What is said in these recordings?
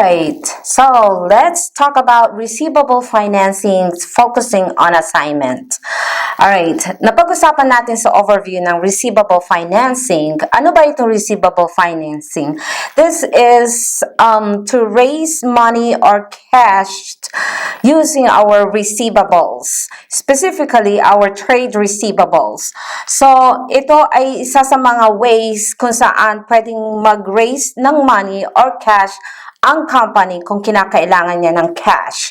Alright, so let's talk about receivable financing focusing on assignment. Alright, napag-usapan natin sa overview ng receivable financing. Ano ba itong receivable financing? This is to raise money or cash using our receivables, specifically our trade receivables. So, ito ay isa sa mga ways kung saan pwedeng mag-raise ng money or cash ang company kung kinakailangan niya ng cash.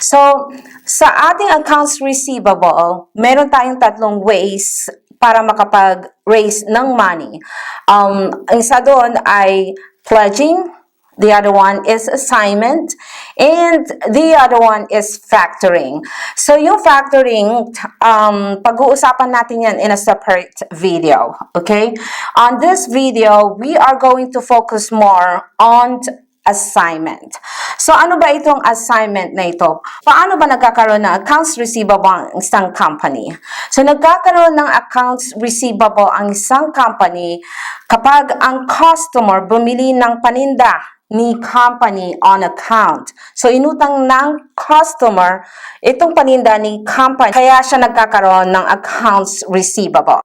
So, sa ating accounts receivable, meron tayong tatlong ways para makapag-raise ng money. Isa doon ay pledging, the other one is assignment, and the other one is factoring. So, yung factoring, pag-uusapan natin yan in a separate video, okay? On this video, we are going to focus more on assignment. So, ano ba itong assignment na ito? Paano ba nagkakaroon ng accounts receivable ang isang company? So, nagkakaroon ng accounts receivable ang isang company kapag ang customer bumili ng paninda ni company on account. So, inutang ng customer itong paninda ni company, kaya siya nagkakaroon ng accounts receivable.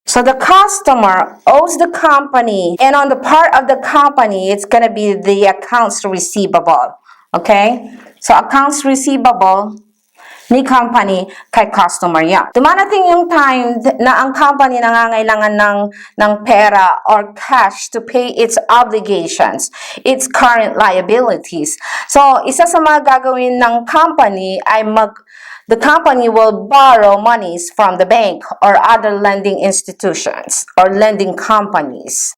So the customer owes the company, and on the part of the company, it's going to be the accounts receivable. Okay? So accounts receivable ni company kay customer yan. Dumarating yung time na ang company nangangailangan ng pera or cash to pay its obligations, its current liabilities. So, isa sa mga gagawin ng company ay the company will borrow monies from the bank or other lending institutions or lending companies.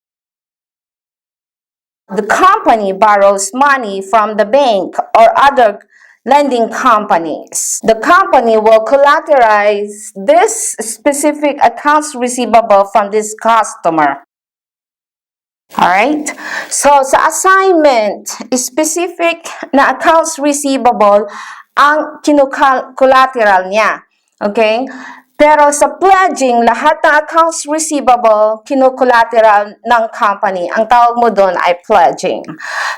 The company borrows money from the bank or other lending companies. The company will collateralize this specific accounts receivable from this customer. Alright? So, sa assignment, specific na accounts receivable ang collateral niya. Okay? Pero sa pledging, lahat ng accounts receivable, collateral ng company. Ang tawag mo doon ay pledging.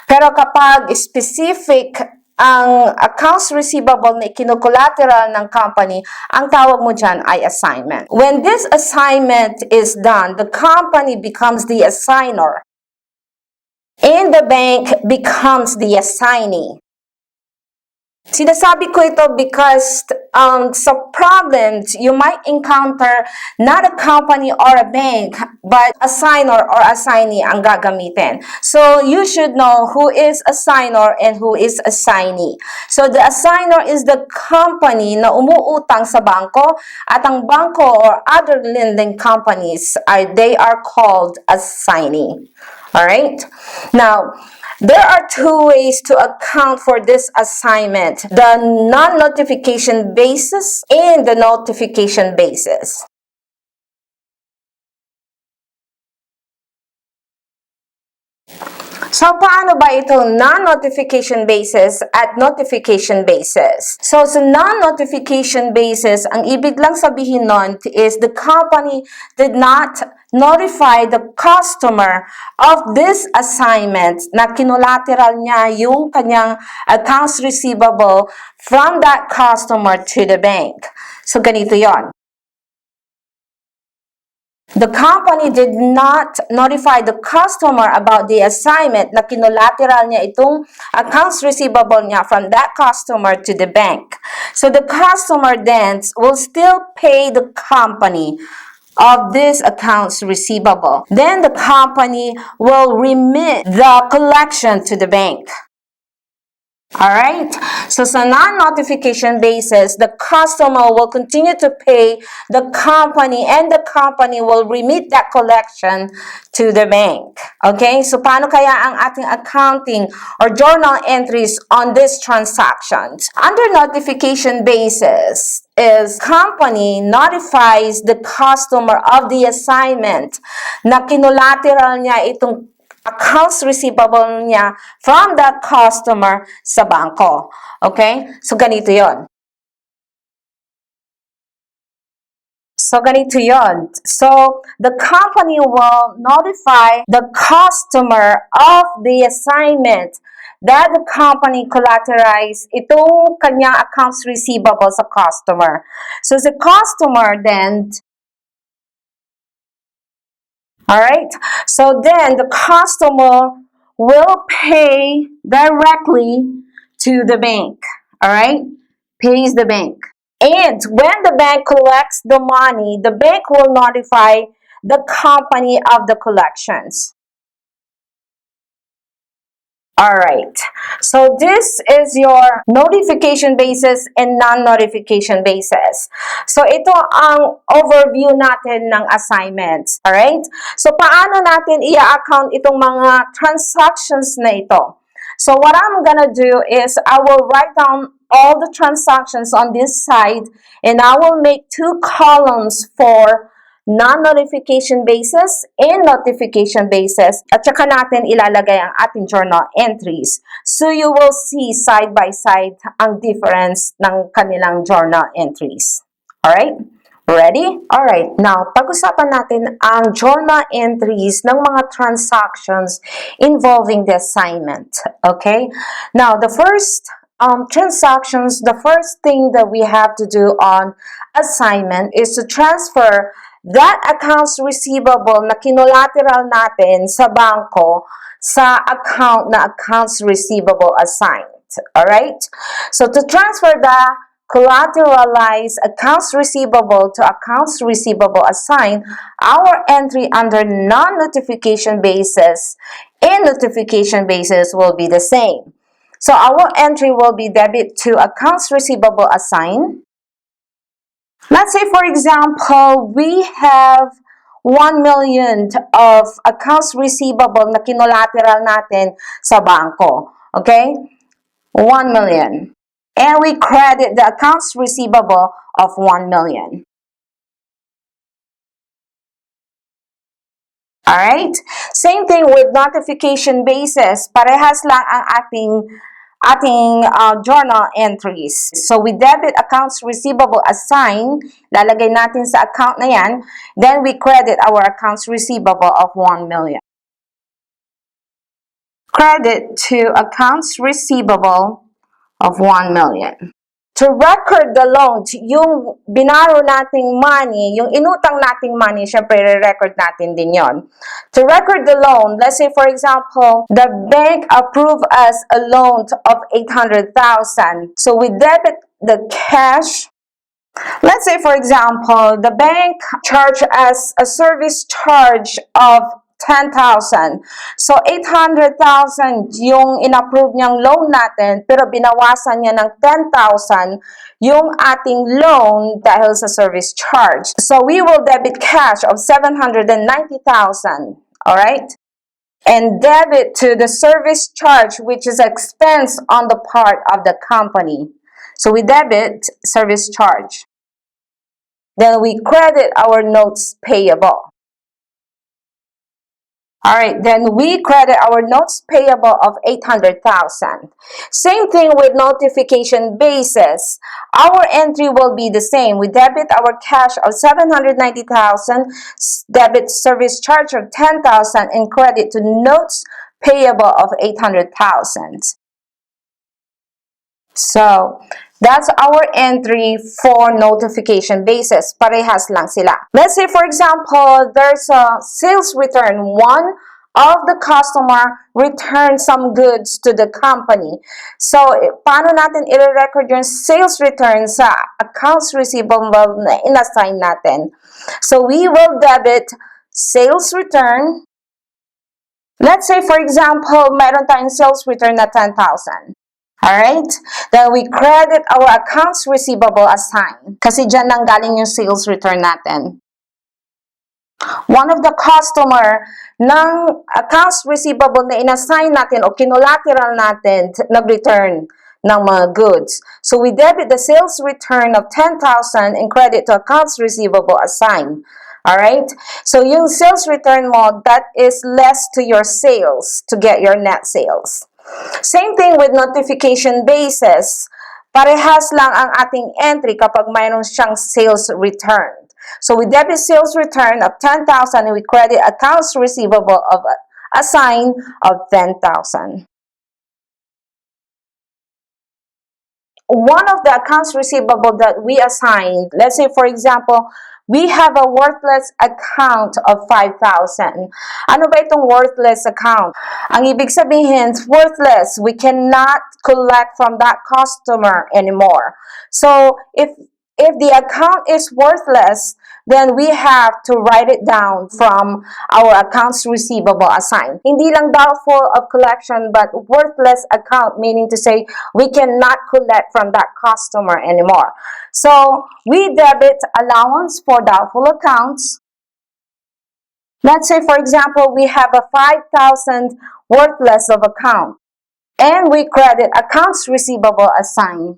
Pero kapag specific ang accounts receivable na collateral ng company, ang tawag mo dyan ay assignment. When this assignment is done, the company becomes the assigner, and the bank becomes the assignee. Sinasabi ko ito because sa problems, you might encounter not a company or a bank, but assigner or assignee ang gagamitin. So, you should know who is assigner and who is assignee. So, the assigner is the company na umuutang sa bangko, at ang bangko or other lending companies, they are called assignee. Alright? Now, there are two ways to account for this assignment: the non-notification basis and the notification basis. So, paano ba itong non-notification basis at notification basis? So, sa non-notification basis, ang ibig lang sabihin nun is the company did not notify the customer of this assignment na kinolateral niya yung kanyang accounts receivable from that customer to the bank. So, ganito yon. The company did not notify the customer about the assignment na kinolateral niya itong accounts receivable niya from that customer to the bank. So the customer then will still pay the company of this accounts receivable. Then the company will remit the collection to the bank. Alright? So, sa non-notification basis, the customer will continue to pay the company, and the company will remit that collection to the bank. Okay? So, paano kaya ang ating accounting or journal entries on these transactions? Under notification basis is company notifies the customer of the assignment na kinolateral niya itong accounts receivable niya from that customer sa bangko. Okay? So, ganito yon. So, ganito yon. So, the company will notify the customer of the assignment that the company collateralized itong kanyang accounts receivable sa customer. So, the customer then, alright, so then the customer will pay directly to the bank, alright, pays the bank. And when the bank collects the money, the bank will notify the company of the collections. Alright, so this is your notification basis and non-notification basis. So ito ang overview natin ng assignments. Alright, so paano natin i-account itong mga transactions na ito? So what I'm gonna do is I will write down all the transactions on this side and I will make two columns for non-notification basis and notification basis. At saka natin ilalagay ang ating journal entries. So you will see side by side ang difference ng kanilang journal entries. Alright? Ready? Alright, now pag-usapan natin ang journal entries ng mga transactions involving the assignment. Okay? Now, the first transactions, the first thing that we have to do on assignment is to transfer that accounts receivable na kinolateral natin sa bangko sa account na accounts receivable assigned. Alright? So, to transfer the collateralized accounts receivable to accounts receivable assigned, our entry under non-notification basis and notification basis will be the same. So, our entry will be debit to accounts receivable assigned. Let's say, for example, we have 1 million of accounts receivable na kinolateral natin sa bangko. Okay? 1 million. And we credit the accounts receivable of 1 million. Alright? Same thing with notification basis. Parehas lang ang ating journal entries. So, we debit accounts receivable assigned, lalagay natin sa account na yan, then we credit our accounts receivable of 1 million. Credit to accounts receivable of 1 million. To record the loan, yung binaro nating money, yung inutang nating money, syempre re-record natin din yon. To record the loan, let's say for example, the bank approved us a loan of 800,000. So we debit the cash. Let's say for example, the bank charged us a service charge of 10,000. So, 800,000 yung in-approve niyang loan natin, pero binawasan niya ng 10,000 yung ating loan dahil sa service charge. So, we will debit cash of 790,000. Alright? And debit to the service charge, which is expense on the part of the company. So, we debit service charge. Then, we credit our notes payable. Alright, then we credit our notes payable of 800,000. Same thing with notification basis. Our entry will be the same. We debit our cash of 790,000, debit service charge of 10,000, and credit to notes payable of 800,000. So, that's our entry for notification basis. Parehas lang sila. Let's say, for example, there's a sales return. One of the customer returned some goods to the company. So, paano natin i-record yung sales return sa accounts receivable na in-assign natin? So, we will debit sales return. Let's say, for example, mayroon tayong sales return na 10,000. Alright? Then we credit our accounts receivable assigned. Kasi dyan nang galing yung sales return natin. One of the customer ng accounts receivable na inassign natin o kinolateral natin nag-return ng mga goods. So we debit the sales return of 10,000 and credit to accounts receivable assigned. Alright? So yung sales return mo, that is less to your sales to get your net sales. Same thing with notification basis. Parehas lang ang ating entry kapag mayroon siyang sales returned. So we debit sales return of 10,000 and we credit accounts receivable of assigned of 10,000. One of the accounts receivable that we assigned, let's say for example, we have a worthless account of 5,000. Ano ba itong worthless account? Ang ibig sabihin, worthless. We cannot collect from that customer anymore. So, if the account is worthless, then we have to write it down from our accounts receivable assigned. Hindi lang doubtful of collection, but worthless account, meaning to say we cannot collect from that customer anymore. So, we debit allowance for doubtful accounts. Let's say, for example, we have a 5,000 worthless of account, and we credit accounts receivable assigned.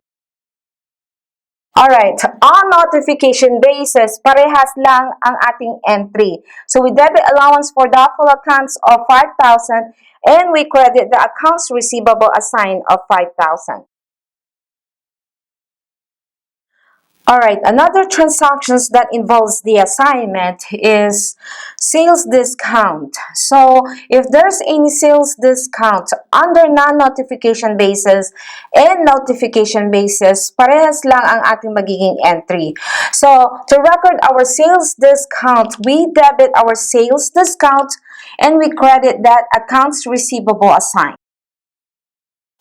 Alright, on notification basis, parehas lang ang ating entry. So, we debit allowance for doubtful accounts of 5,000 and we credit the accounts receivable assigned of 5,000. Alright, another transactions that involves the assignment is sales discount. So, if there's any sales discount under non-notification basis and notification basis, parehas lang ang ating magiging entry. So, to record our sales discount, we debit our sales discount and we credit that accounts receivable assigned.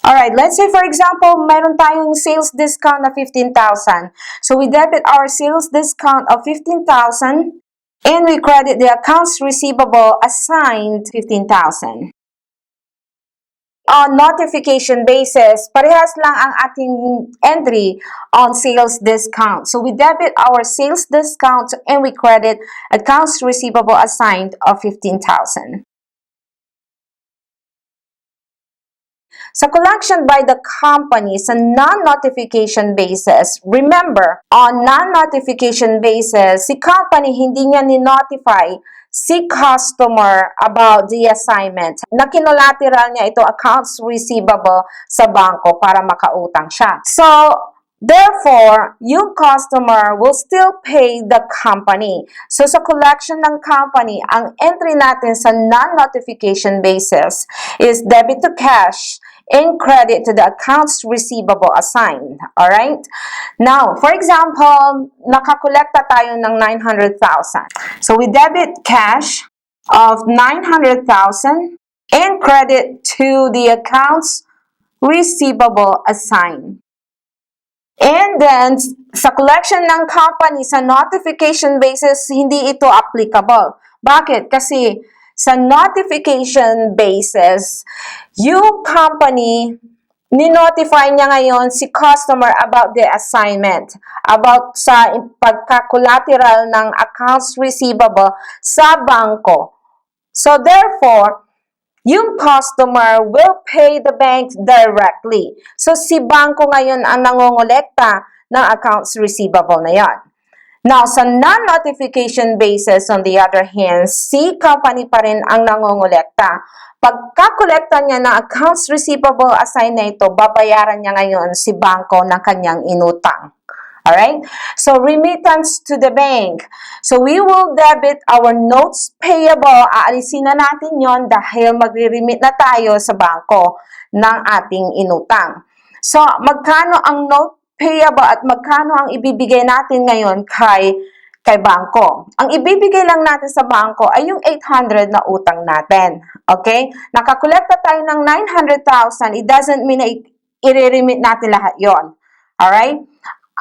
Alright, let's say for example, mayroon tayong sales discount na 15,000. So we debit our sales discount of 15,000 and we credit the accounts receivable assigned 15,000. On notification basis, parehas lang ang ating entry on sales discount. So we debit our sales discount and we credit accounts receivable assigned of 15,000. Sa collection by the company sa non-notification basis, remember, on non-notification basis, si company hindi niya ni-notify si customer about the assignment na kinolateral niya ito accounts receivable sa bangko para makautang siya. So, therefore, yung customer will still pay the company. So, sa collection ng company, ang entry natin sa non-notification basis is debit to cash and credit to the accounts receivable assigned. Alright? Now, for example, nakakolekta tayo ng 900,000. So, we debit cash of 900,000 and credit to the accounts receivable assigned. And then, sa collection ng company, sa notification basis, hindi ito applicable. Bakit? Kasi sa notification basis, yung company, ni-notify niya ngayon si customer about the assignment, about sa pagka-collateral ng accounts receivable sa bangko. So, therefore, yung customer will pay the bank directly. So, si bangko ngayon ang nangongolekta ng accounts receivable na yan. Now, sa non-notification basis, on the other hand, si company pa rin ang nangongolekta. Pagkakolekta niya ng accounts receivable assigned na ito, babayaran niya ngayon si bangko ng kanyang inutang. Alright? So, remittance to the bank. So, we will debit our notes payable. Aalisin na natin yon dahil magre-remit na tayo sa bangko ng ating inutang. So, magkano ang note payable at magkano ang ibibigay natin ngayon kay bangko? Ang ibibigay lang natin sa bangko ay yung 800 na utang natin. Okay? Nakakolekta tayo ng 900,000. It doesn't mean na i-remit natin lahat yon. Alright?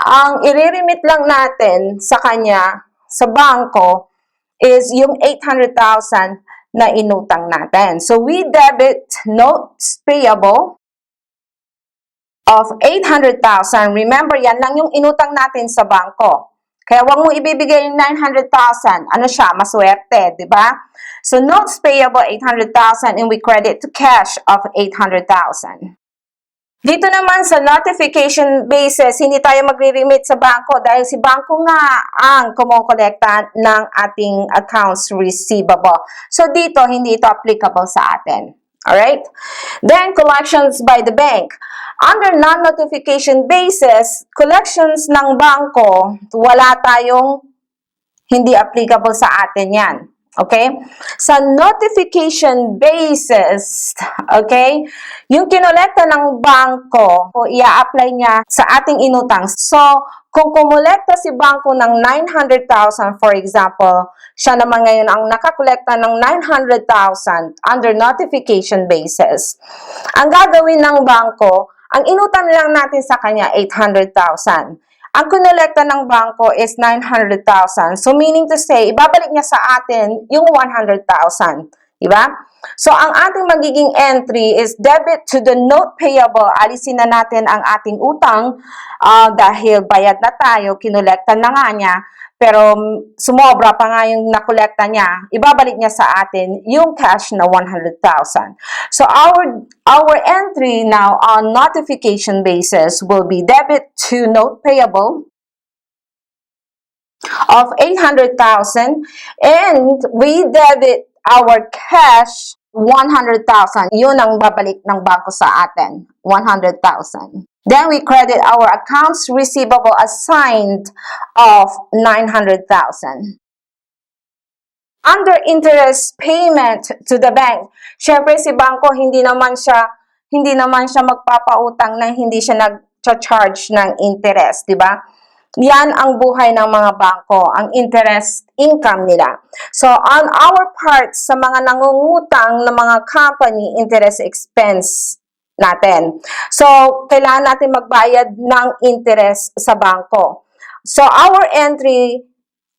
Ang i-remit lang natin sa kanya, sa bangko, is yung 800,000 na inutang natin. So, we debit notes payable of 800,000. Remember, yan lang yung inutang natin sa bangko. Kaya wag mo ibibigay yung 900,000. Ano siya? Maswerte, di ba? So, notes payable 800,000 and we credit to cash of 800,000. Dito naman sa notification basis, hindi tayo magre-remit sa bangko dahil si bangko nga ang kumokolekta ng ating accounts receivable. So, dito, hindi ito applicable sa atin. Alright? Then, collections by the bank. Under non-notification basis, collections ng bangko, wala tayong hindi applicable sa atin yan. Okay? Sa notification basis, okay, yung kinolekta ng bangko, i-apply niya sa ating inutang. So, kung kumolekta si bangko ng 900,000, for example, siya naman ngayon ang nakakolekta ng 900,000 under notification basis. Ang gagawin ng bangko, ang inutang lang natin sa kanya, 800,000. Ang kinolekta ng bangko is 900,000. So, meaning to say, ibabalik niya sa atin yung 100,000. Diba? So, ang ating magiging entry is debit to the note payable. Alisin na natin ang ating utang dahil bayad na tayo, kinolekta na nga niya, pero sumobra pa nga yung nakolekta niya, ibabalik niya sa atin yung cash na 100,000. So, our entry now on notification basis will be debit to note payable of 800,000 and we debit our cash 100,000. Yun ang babalik ng bangko sa atin, 100,000. Then we credit our accounts receivable assigned of 900,000. Under interest payment to the bank, syempre si bangko hindi naman siya magpapautang na hindi siya nag-charge ng interest, di ba? Yan ang buhay ng mga bangko, ang interest income nila. So, on our part, sa mga nangungutang ng mga company, interest expense natin. So, kailangan natin magbayad ng interest sa bangko. So, our entry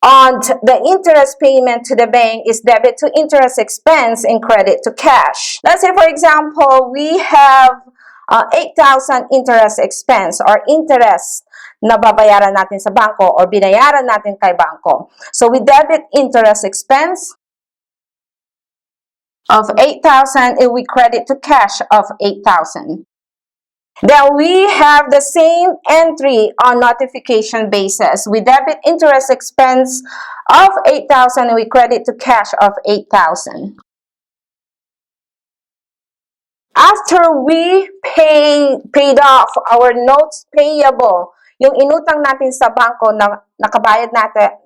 on the interest payment to the bank is debit to interest expense and credit to cash. Let's say, for example, we have 8,000 interest expense or interest na babayaran natin sa bangko or binayaran natin kay bangko. So, we debit interest expense of 8,000 and we credit to cash of 8,000. Then we have the same entry on notification basis. We debit interest expense of 8,000 and we credit to cash of 8,000. After we paid off our notes payable, yung inutang natin sa bangko na nakabayad natin,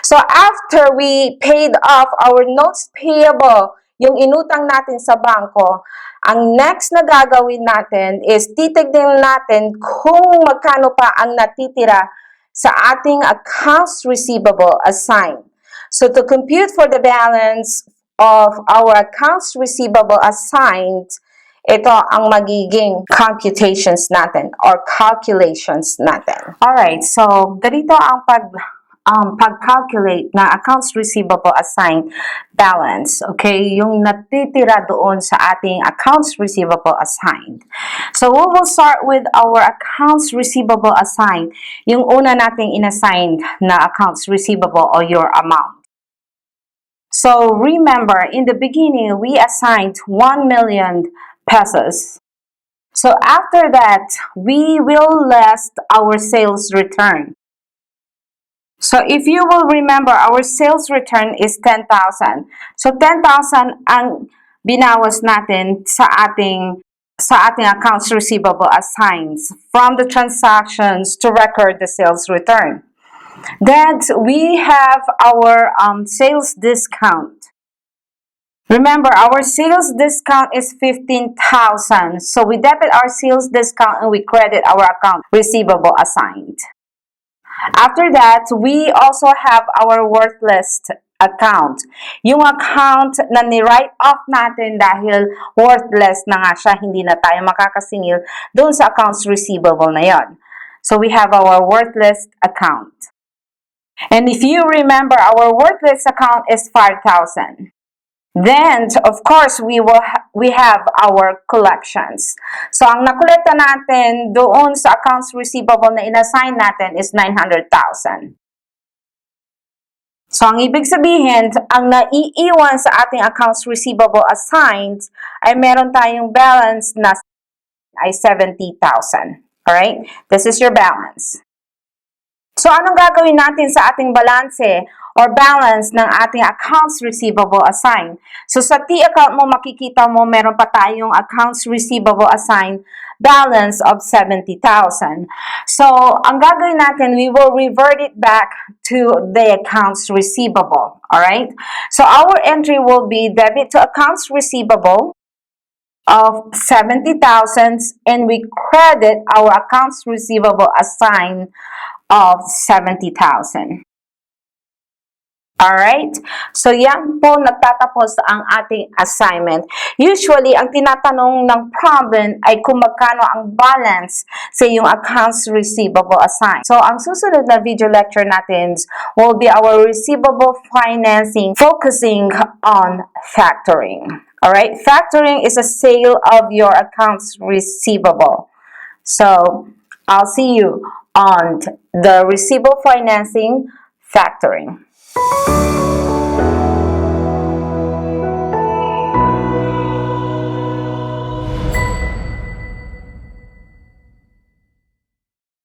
So, after we paid off our notes payable, yung inutang natin sa bangko, ang next na gagawin natin is titignan natin kung magkano pa ang natitira sa ating accounts receivable assigned. So, to compute for the balance of our accounts receivable assigned, ito ang magiging computations natin or calculations natin. Alright, so ganito ang pag-calculate na accounts receivable assigned balance. Okay, yung natitira doon sa ating accounts receivable assigned. So, we will start with our accounts receivable assigned. Yung una nating inassigned na accounts receivable or your amount. So, remember, in the beginning, we assigned 1 million pesos. So, after that, we will list our sales return. So, if you will remember, our sales return is 10,000. So, 10,000 ang binawas natin sa ating accounts receivable assigned from the transactions to record the sales return. Then, we have our sales discount. Remember, our sales discount is 15,000. So, we debit our sales discount and we credit our account receivable assigned. After that, we also have our worthless account. Yung account na ni-write off natin dahil worthless na nga siya, hindi na tayo makakasingil doon sa accounts receivable na yon. So, we have our worthless account. And if you remember, our worthless account is 5,000. Then, of course, we have our collections. So, ang nakolekta natin doon sa accounts receivable na inassign natin is 900,000. So, ang ibig sabihin, ang naiiwan sa ating accounts receivable assigned ay meron tayong balance na ay 70,000. Alright? This is your balance. So, anong gagawin natin sa ating balanse or balance ng ating accounts receivable assigned. So sa T account mo, makikita mo meron pa tayong accounts receivable assigned balance of 70,000. So ang gagawin natin, we will revert it back to the accounts receivable. Alright? So our entry will be debit to accounts receivable of 70,000 and we credit our accounts receivable assigned of 70,000. Alright? So, yan po nagtatapos ang ating assignment. Usually, ang tinatanong ng problem ay kung magkano ang balance sa iyong accounts receivable assigned. So, ang susunod na video lecture natin will be our receivable financing focusing on factoring. Alright? Factoring is a sale of your accounts receivable. So, I'll see you on the receivable financing factoring.